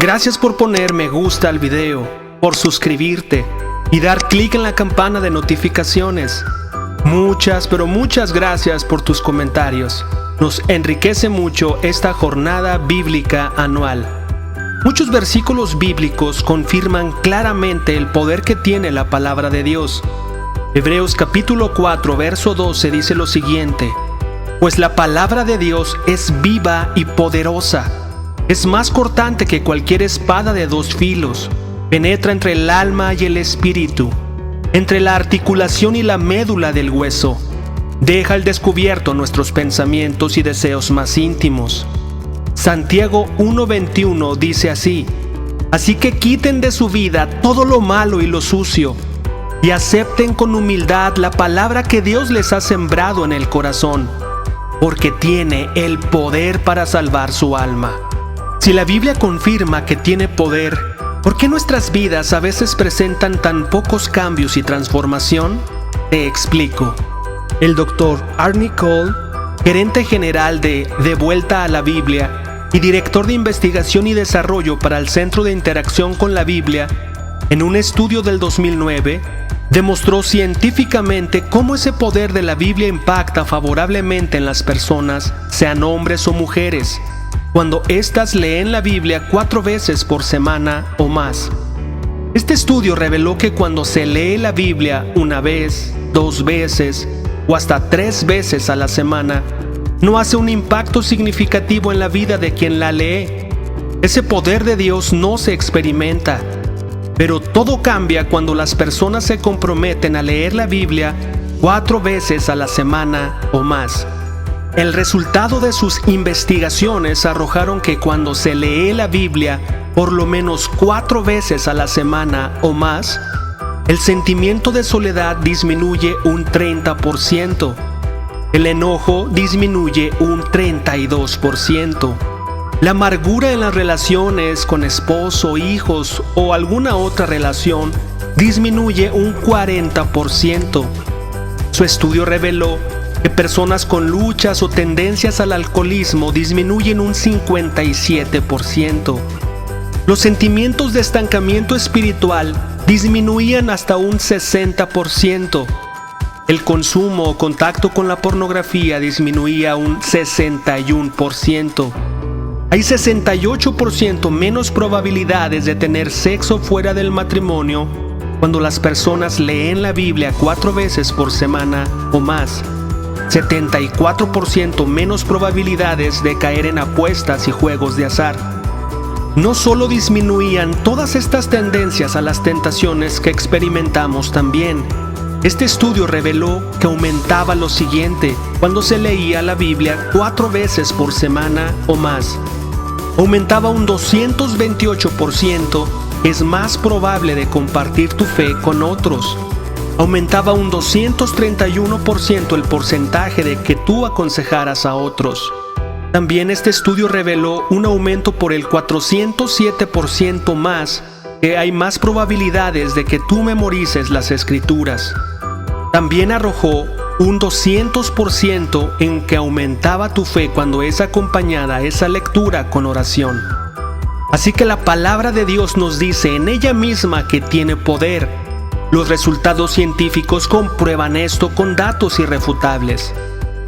Gracias por poner me gusta al video, por suscribirte y dar clic en la campana de notificaciones. Muchas gracias por tus comentarios. Nos enriquece mucho esta jornada bíblica anual. Muchos versículos bíblicos confirman claramente el poder que tiene la palabra de Dios. Hebreos capítulo 4, verso 12 dice lo siguiente: pues la palabra de Dios es viva y poderosa. Es más cortante que cualquier espada de dos filos. Penetra entre el alma y el espíritu, entre la articulación y la médula del hueso. Deja al descubierto nuestros pensamientos y deseos más íntimos. Santiago 1:21 dice así: así que quiten de su vida todo lo malo y lo sucio, y acepten con humildad la palabra que Dios les ha sembrado en el corazón, porque tiene el poder para salvar su alma. Si la Biblia confirma que tiene poder, ¿por qué nuestras vidas a veces presentan tan pocos cambios y transformación? Te explico. El Dr. Arnie Cole, gerente general de Vuelta a la Biblia y director de investigación y desarrollo para el Centro de Interacción con la Biblia, en un estudio del 2009, demostró científicamente cómo ese poder de la Biblia impacta favorablemente en las personas, sean hombres o mujeres, cuando éstas leen la Biblia 4 veces por semana o más. Este estudio reveló que cuando se lee la Biblia una vez, 2 veces o hasta 3 veces a la semana, no hace un impacto significativo en la vida de quien la lee. Ese poder de Dios no se experimenta, pero todo cambia cuando las personas se comprometen a leer la Biblia 4 veces a la semana o más. El resultado de sus investigaciones arrojaron que cuando se lee la Biblia por lo menos 4 veces a la semana o más, el sentimiento de soledad disminuye un 30%, el enojo disminuye un 32%, la amargura en las relaciones con esposo, hijos o alguna otra relación disminuye un 40%. Su estudio reveló que personas con luchas o tendencias al alcoholismo disminuyen un 57%. Los sentimientos de estancamiento espiritual disminuían hasta un 60%. El consumo o contacto con la pornografía disminuía un 61%. Hay 68% menos probabilidades de tener sexo fuera del matrimonio cuando las personas leen la Biblia 4 veces por semana o más. 74% menos probabilidades de caer en apuestas y juegos de azar. No solo disminuían todas estas tendencias a las tentaciones que experimentamos también. Este estudio reveló que aumentaba lo siguiente cuando se leía la Biblia 4 veces por semana o más. Aumentaba un 228%, es más probable de compartir tu fe con otros. Aumentaba un 231% el porcentaje de que tú aconsejaras a otros. También este estudio reveló un aumento por el 407% más, que hay más probabilidades de que tú memorices las escrituras. También arrojó un 200% en que aumentaba tu fe cuando es acompañada esa lectura con oración. Así que la palabra de Dios nos dice en ella misma que tiene poder. Los resultados científicos comprueban esto con datos irrefutables.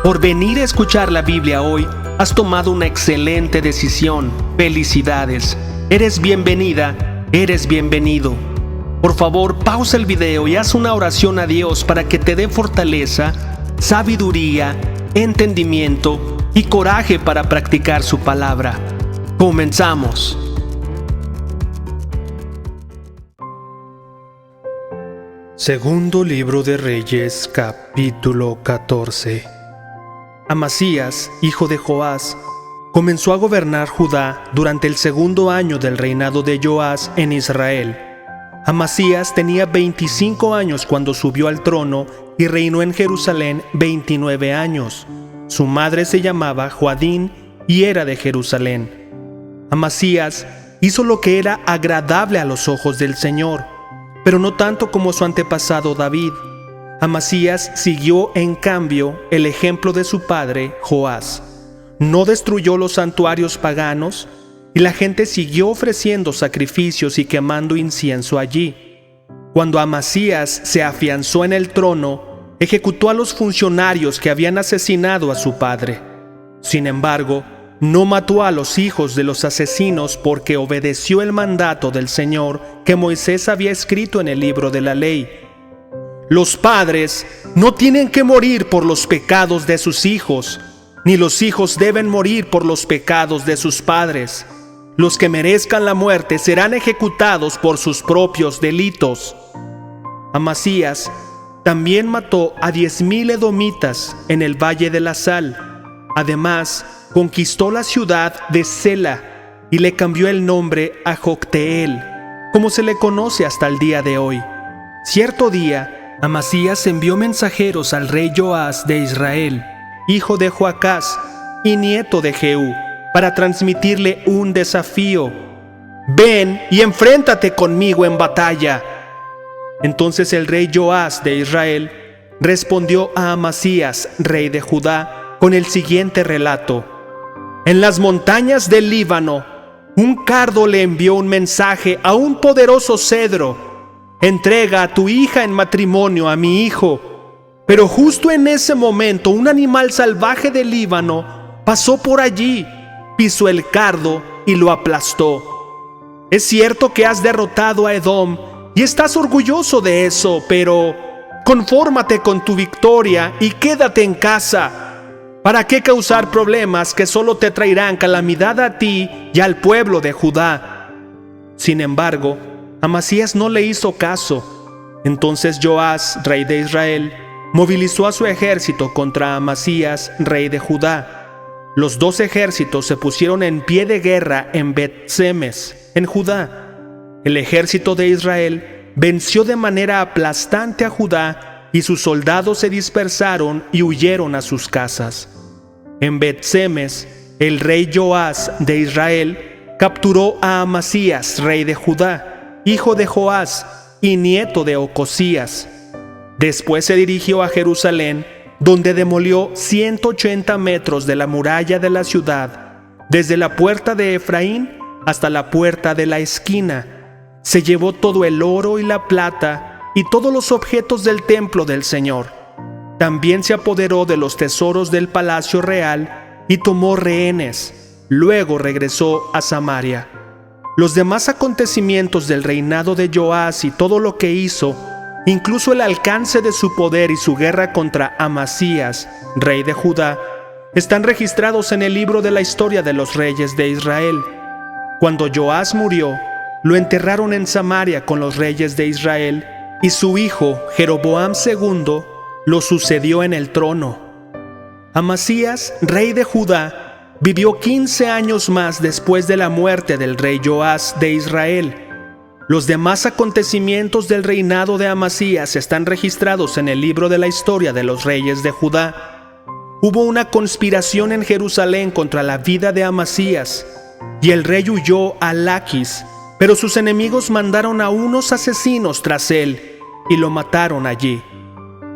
Por venir a escuchar la Biblia hoy, has tomado una excelente decisión. Felicidades. Eres bienvenida, eres bienvenido. Por favor, pausa el video y haz una oración a Dios para que te dé fortaleza, sabiduría, entendimiento y coraje para practicar su palabra. Comenzamos. Segundo libro de Reyes, capítulo 14. Amasías, hijo de Joás, comenzó a gobernar Judá durante el 2º año del reinado de Joás en Israel. Amasías tenía 25 años cuando subió al trono y reinó en Jerusalén 29 años. Su madre se llamaba Joadín y era de Jerusalén. Amasías hizo lo que era agradable a los ojos del Señor, pero no tanto como su antepasado David. Amasías siguió en cambio el ejemplo de su padre Joás. No destruyó los santuarios paganos, y la gente siguió ofreciendo sacrificios y quemando incienso allí. Cuando Amasías se afianzó en el trono, ejecutó a los funcionarios que habían asesinado a su padre. Sin embargo, no mató a los hijos de los asesinos porque obedeció el mandato del Señor que Moisés había escrito en el libro de la ley. Los padres no tienen que morir por los pecados de sus hijos, ni los hijos deben morir por los pecados de sus padres. Los que merezcan la muerte serán ejecutados por sus propios delitos. Amasías también mató a 10,000 edomitas en el Valle de la Sal. Además, conquistó la ciudad de Sela y le cambió el nombre a Jocteel, como se le conoce hasta el día de hoy. Cierto día, Amasías envió mensajeros al rey Joás de Israel, hijo de Joacás y nieto de Jehú, para transmitirle un desafío: «Ven y enfréntate conmigo en batalla». Entonces el rey Joás de Israel respondió a Amasías, rey de Judá, con el siguiente relato: «En las montañas del Líbano, un cardo le envió un mensaje a un poderoso cedro: entrega a tu hija en matrimonio a mi hijo». Pero justo en ese momento un animal salvaje del Líbano pasó por allí, pisó el cardo y lo aplastó. Es cierto que has derrotado a Edom y estás orgulloso de eso, pero confórmate con tu victoria y quédate en casa. ¿Para qué causar problemas que solo te traerán calamidad a ti y al pueblo de Judá? Sin embargo, Amasías no le hizo caso. Entonces Joás, rey de Israel, movilizó a su ejército contra Amasías, rey de Judá. Los dos ejércitos se pusieron en pie de guerra en Bet-Semes, en Judá. El ejército de Israel venció de manera aplastante a Judá y sus soldados se dispersaron y huyeron a sus casas. En Bet-Semes, el rey Joás de Israel capturó a Amasías, rey de Judá, hijo de Joás y nieto de Ocosías. Después se dirigió a Jerusalén, donde demolió 180 metros de la muralla de la ciudad, desde la puerta de Efraín hasta la puerta de la esquina. Se llevó todo el oro y la plata y todos los objetos del templo del Señor. También se apoderó de los tesoros del palacio real y tomó rehenes. Luego regresó a Samaria. Los demás acontecimientos del reinado de Joás y todo lo que hizo, incluso el alcance de su poder y su guerra contra Amasías, rey de Judá, están registrados en el libro de la historia de los reyes de Israel. Cuando Joás murió, lo enterraron en Samaria con los reyes de Israel, y su hijo Jeroboam II lo sucedió en el trono. Amasías, rey de Judá, vivió 15 años más después de la muerte del rey Joás de Israel. Los demás acontecimientos del reinado de Amasías están registrados en el libro de la historia de los reyes de Judá. Hubo una conspiración en Jerusalén contra la vida de Amasías, y el rey huyó a Laquis, pero sus enemigos mandaron a unos asesinos tras él y lo mataron allí.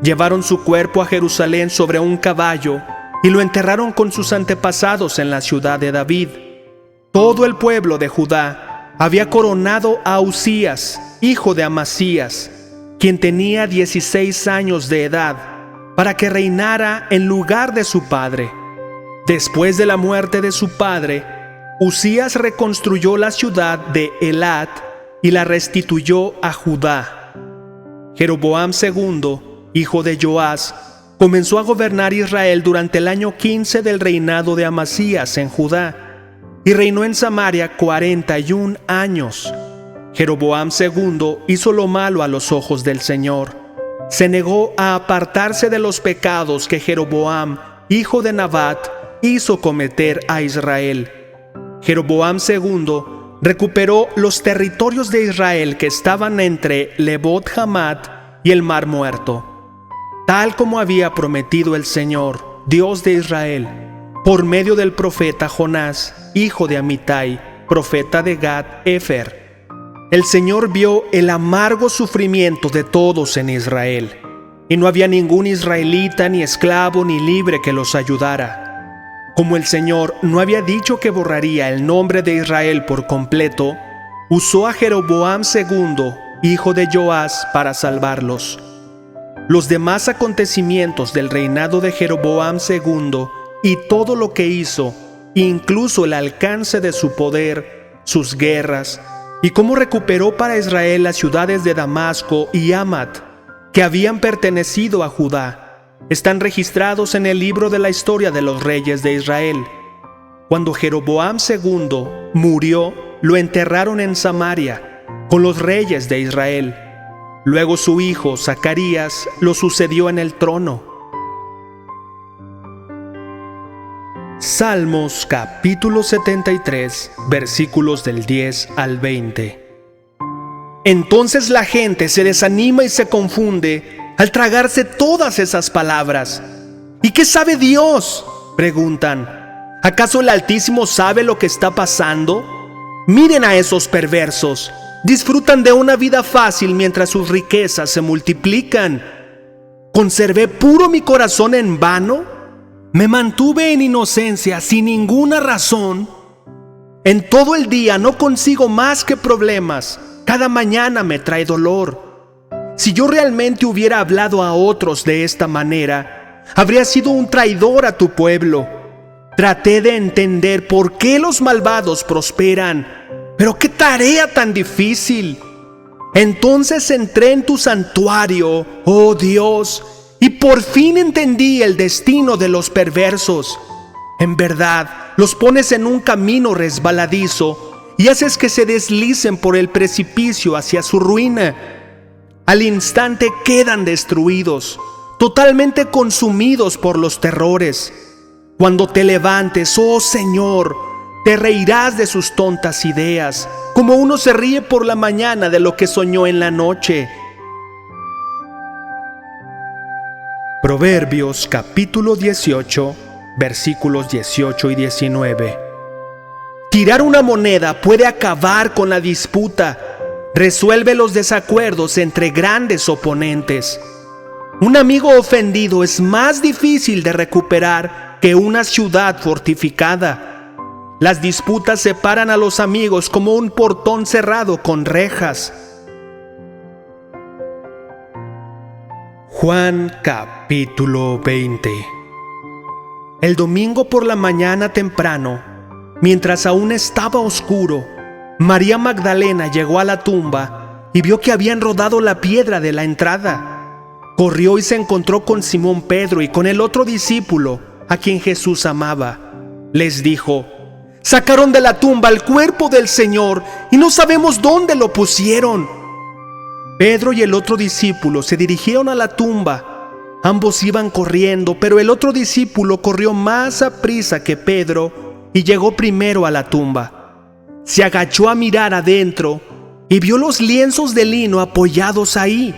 Llevaron su cuerpo a Jerusalén sobre un caballo y lo enterraron con sus antepasados en la ciudad de David. Todo el pueblo de Judá había coronado a Usías, hijo de Amasías, quien tenía 16 años de edad, para que reinara en lugar de su padre. Después de la muerte de su padre, Usías reconstruyó la ciudad de Elat y la restituyó a Judá. Jeroboam II, hijo de Joás, comenzó a gobernar Israel durante el año 15 del reinado de Amasías en Judá, y reinó en Samaria 41 años. Jeroboam II hizo lo malo a los ojos del Señor. Se negó a apartarse de los pecados que Jeroboam, hijo de Nabat, hizo cometer a Israel. Jeroboam II recuperó los territorios de Israel que estaban entre Lebot Hamat y el Mar Muerto, tal como había prometido el Señor, Dios de Israel, por medio del profeta Jonás, hijo de Amitai, profeta de Gat-Efer. El Señor vio el amargo sufrimiento de todos en Israel, y no había ningún israelita, ni esclavo, ni libre que los ayudara. Como el Señor no había dicho que borraría el nombre de Israel por completo, usó a Jeroboam II, hijo de Joás, para salvarlos. Los demás acontecimientos del reinado de Jeroboam II y todo lo que hizo, incluso el alcance de su poder, sus guerras, y cómo recuperó para Israel las ciudades de Damasco y Hamat, que habían pertenecido a Judá, están registrados en el libro de la historia de los reyes de Israel. Cuando Jeroboam II murió, lo enterraron en Samaria con los reyes de Israel. Luego su hijo Zacarías lo sucedió en el trono. Salmos capítulo 73, versículos del 10 al 20. Entonces la gente se desanima y se confunde al tragarse todas esas palabras. ¿Y qué sabe Dios?, preguntan. ¿Acaso el Altísimo sabe lo que está pasando? Miren a esos perversos. Disfrutan de una vida fácil mientras sus riquezas se multiplican. ¿Conservé puro mi corazón en vano? ¿Me mantuve en inocencia sin ninguna razón? En todo el día no consigo más que problemas. Cada mañana me trae dolor. Si yo realmente hubiera hablado a otros de esta manera, habría sido un traidor a tu pueblo. Traté de entender por qué los malvados prosperan, pero qué tarea tan difícil. Entonces entré en tu santuario, oh Dios, y por fin entendí el destino de los perversos. En verdad, los pones en un camino resbaladizo y haces que se deslicen por el precipicio hacia su ruina. Al instante quedan destruidos, totalmente consumidos por los terrores. Cuando te levantes, oh Señor, te reirás de sus tontas ideas, como uno se ríe por la mañana de lo que soñó en la noche. Proverbios capítulo 18, versículos 18 y 19. Tirar una moneda puede acabar con la disputa. Resuelve los desacuerdos entre grandes oponentes. Un amigo ofendido es más difícil de recuperar que una ciudad fortificada. Las disputas separan a los amigos como un portón cerrado con rejas. Juan capítulo 20. El domingo por la mañana temprano, mientras aún estaba oscuro, María Magdalena llegó a la tumba y vio que habían rodado la piedra de la entrada. Corrió y se encontró con Simón Pedro y con el otro discípulo, a quien Jesús amaba. Les dijo: «Sacaron de la tumba el cuerpo del Señor y no sabemos dónde lo pusieron». Pedro y el otro discípulo se dirigieron a la tumba. Ambos iban corriendo, pero el otro discípulo corrió más aprisa que Pedro y llegó primero a la tumba. Se agachó a mirar adentro y vio los lienzos de lino apoyados ahí,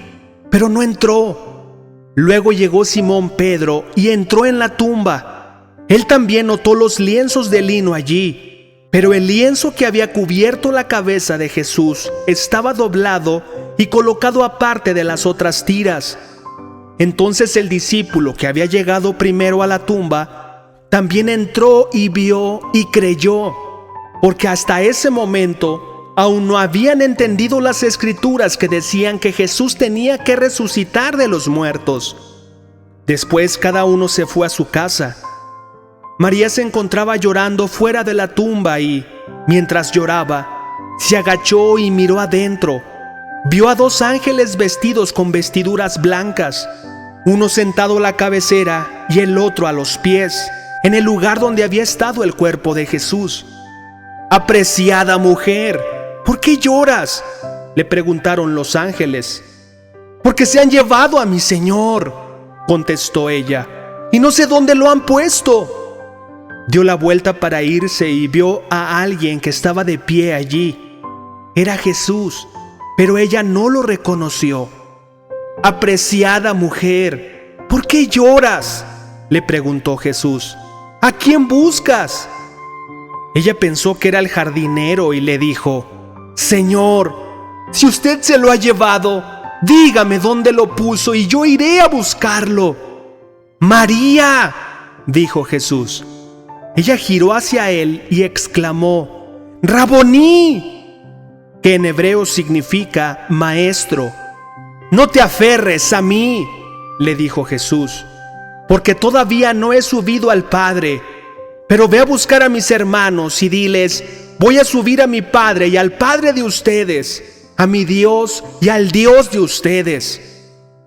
pero no entró. Luego llegó Simón Pedro y entró en la tumba. Él también notó los lienzos de lino allí, pero el lienzo que había cubierto la cabeza de Jesús estaba doblado y colocado aparte de las otras tiras. Entonces el discípulo que había llegado primero a la tumba también entró y vio y creyó, porque hasta ese momento aún no habían entendido las escrituras que decían que Jesús tenía que resucitar de los muertos. Después cada uno se fue a su casa. María se encontraba llorando fuera de la tumba y, mientras lloraba, se agachó y miró adentro. Vio a 2 ángeles vestidos con vestiduras blancas, uno sentado a la cabecera y el otro a los pies, en el lugar donde había estado el cuerpo de Jesús. «Apreciada mujer, ¿por qué lloras?», le preguntaron los ángeles. «Porque se han llevado a mi Señor», contestó ella, «y no sé dónde lo han puesto». Dio la vuelta para irse y vio a alguien que estaba de pie allí. Era Jesús, pero ella no lo reconoció. «Apreciada mujer, ¿por qué lloras?», le preguntó Jesús. «¿A quién buscas?». Ella pensó que era el jardinero y le dijo: «Señor, si usted se lo ha llevado, dígame dónde lo puso y yo iré a buscarlo». «María», dijo Jesús. Ella giró hacia él y exclamó: ¡Raboní!, que en hebreo significa maestro. No te aferres a mí, le dijo Jesús, porque todavía no he subido al Padre, pero ve a buscar a mis hermanos y diles: voy a subir a mi Padre y al Padre de ustedes, a mi Dios y al Dios de ustedes.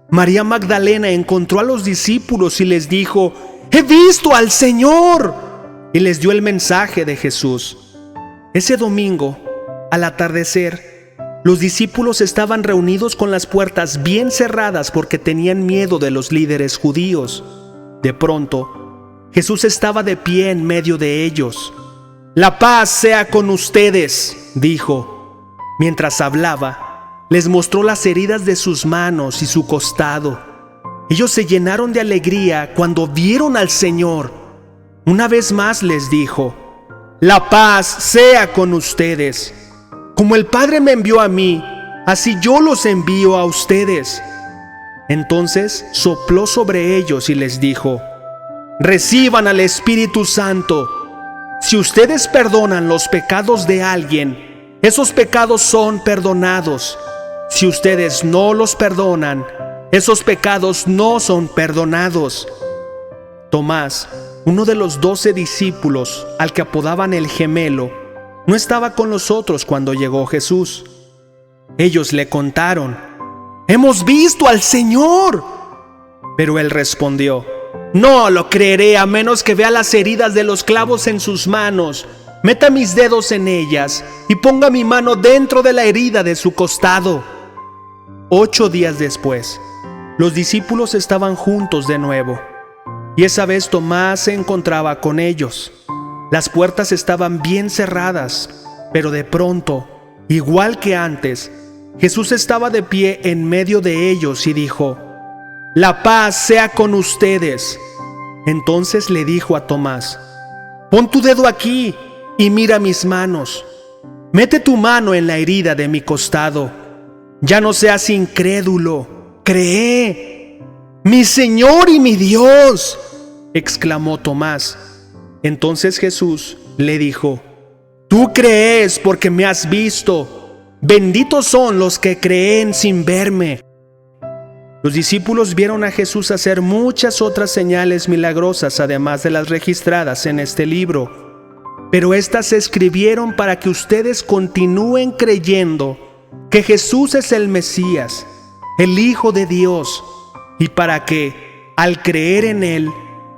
María Magdalena encontró a los discípulos y les dijo: ¡he visto al Señor! Y les dio el mensaje de Jesús. Ese domingo, al atardecer, los discípulos estaban reunidos con las puertas bien cerradas porque tenían miedo de los líderes judíos. De pronto, Jesús estaba de pie en medio de ellos. «La paz sea con ustedes», dijo. Mientras hablaba, les mostró las heridas de sus manos y su costado. Ellos se llenaron de alegría cuando vieron al Señor. Una vez más les dijo: «La paz sea con ustedes. Como el Padre me envió a mí, así yo los envío a ustedes». Entonces sopló sobre ellos y les dijo: «Reciban al Espíritu Santo. Si ustedes perdonan los pecados de alguien, esos pecados son perdonados. Si ustedes no los perdonan, esos pecados no son perdonados». Tomás, uno de los 12 discípulos, al que apodaban el Gemelo, no estaba con los otros cuando llegó Jesús. Ellos le contaron: «¡Hemos visto al Señor!». Pero él respondió: «No lo creeré a menos que vea las heridas de los clavos en sus manos, meta mis dedos en ellas y ponga mi mano dentro de la herida de su costado». 8 días después, los discípulos estaban juntos de nuevo. Y esa vez Tomás se encontraba con ellos. Las puertas estaban bien cerradas, pero de pronto, igual que antes, Jesús estaba de pie en medio de ellos y dijo: «La paz sea con ustedes». Entonces le dijo a Tomás: «Pon tu dedo aquí y mira mis manos. Mete tu mano en la herida de mi costado. Ya no seas incrédulo, cree». «¡Mi Señor y mi Dios!», exclamó Tomás. Entonces Jesús le dijo: «Tú crees porque me has visto. Benditos son los que creen sin verme». Los discípulos vieron a Jesús hacer muchas otras señales milagrosas, además de las registradas en este libro. Pero estas se escribieron para que ustedes continúen creyendo que Jesús es el Mesías, el Hijo de Dios, y para que, al creer en Él,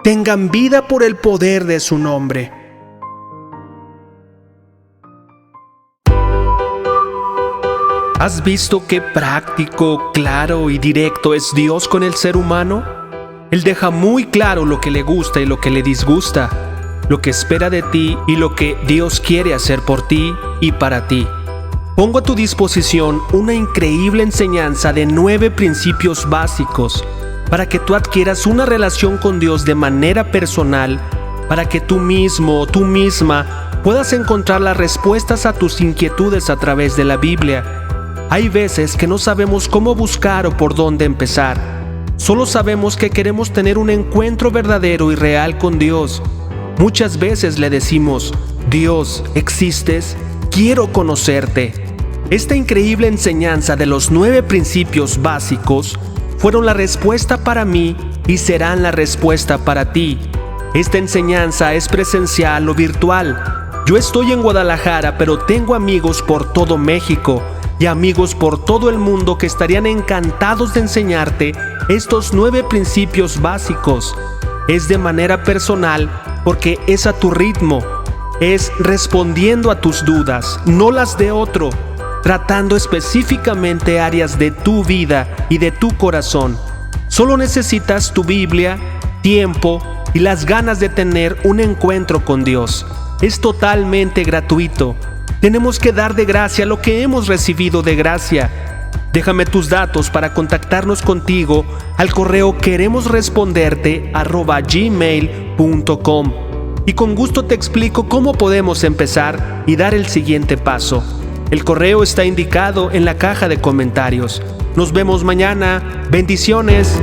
tengan vida por el poder de su nombre. ¿Has visto qué práctico, claro y directo es Dios con el ser humano? Él deja muy claro lo que le gusta y lo que le disgusta, lo que espera de ti y lo que Dios quiere hacer por ti y para ti. Pongo a tu disposición una increíble enseñanza de 9 principios básicos para que tú adquieras una relación con Dios de manera personal, para que tú mismo o tú misma puedas encontrar las respuestas a tus inquietudes a través de la Biblia. Hay veces que no sabemos cómo buscar o por dónde empezar. Solo sabemos que queremos tener un encuentro verdadero y real con Dios. Muchas veces le decimos: «Dios, ¿existes? Quiero conocerte». Esta increíble enseñanza de los 9 principios básicos fueron la respuesta para mí y serán la respuesta para ti. Esta enseñanza es presencial o virtual. Yo estoy en Guadalajara, pero tengo amigos por todo México y amigos por todo el mundo que estarían encantados de enseñarte estos 9 principios básicos. Es de manera personal porque es a tu ritmo, es respondiendo a tus dudas, no las de otro, tratando específicamente áreas de tu vida y de tu corazón. Solo necesitas tu Biblia, tiempo y las ganas de tener un encuentro con Dios. Es totalmente gratuito. Tenemos que dar de gracia lo que hemos recibido de gracia. Déjame tus datos para contactarnos contigo al correo queremosresponderte@gmail.com y con gusto te explico cómo podemos empezar y dar el siguiente paso. El correo está indicado en la caja de comentarios. Nos vemos mañana. Bendiciones.